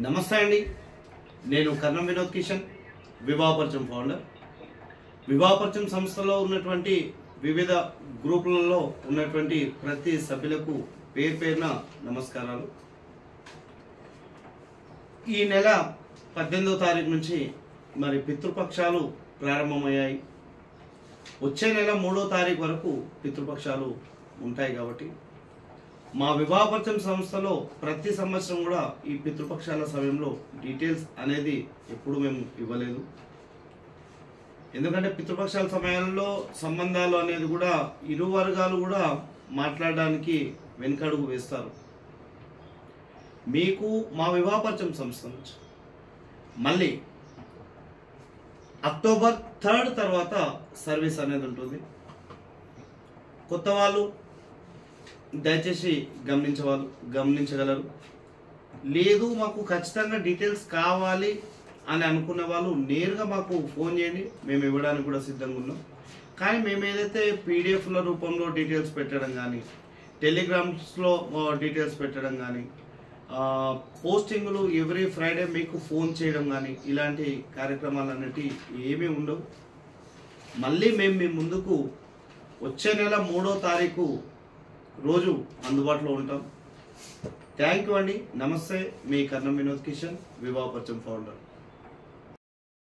నమస్తే అండి, నేను కర్ణం వినోద్ కిషన్, వివాహపరిచయం ఫౌండర్. వివాహపరిచయం సంస్థలో ఉన్నటువంటి వివిధ గ్రూపులలో ఉన్నటువంటి ప్రతి సభ్యులకు పేరు పేరున నమస్కారాలు. ఈ నెల 18వ తారీఖు నుంచి మరి పితృపక్షాలు ప్రారంభమయ్యాయి. వచ్చే నెల 3వ తారీఖు వరకు పితృపక్షాలు ఉంటాయి. కాబట్టి మా వివాహపరిచయం సంస్థలో ప్రతి సంవత్సరం కూడా ఈ పితృపక్షాల సమయంలో డీటెయిల్స్ అనేది ఎప్పుడు మేము ఇవ్వలేదు. ఎందుకంటే పితృపక్షాల సమయంలో సంబంధాలు అనేది కూడా ఇరు వర్గాలు కూడా మాట్లాడడానికి వెనుకడుగు వేస్తారు. మీకు మా వివాహపరిచయం సంస్థ నుంచి మళ్ళీ అక్టోబర్ 3 తర్వాత సర్వీస్ అనేది ఉంటుంది. కొత్త వాళ్ళు దయచేసి గమనించగలరు. లేదు మాకు ఖచ్చితంగా డీటెయిల్స్ కావాలి అని అనుకున్న వాళ్ళు నేరుగా మాకు ఫోన్ చేయండి, మేము ఇవ్వడానికి కూడా సిద్ధంగా ఉన్నాం. కానీ మేము ఏదైతే పీడిఎఫ్ల రూపంలో డీటెయిల్స్ పెట్టడం కానీ, టెలిగ్రామ్స్లో డీటెయిల్స్ పెట్టడం కానీ, పోస్టింగ్లు ఎవ్రీ ఫ్రైడే మీకు ఫోన్ చేయడం కానీ, ఇలాంటి కార్యక్రమాలు అనేవి ఏమీ ఉండవు. మళ్ళీ మేము మీ ముందుకు వచ్చే నెల 3వ తారీఖు రోజు అందుబాటులో ఉంటాం. థ్యాంక్ యూ అండి. నమస్తే, మీ కర్ణం వినోద్ కిషన్, వివాహపరిచయం ఫౌండర్.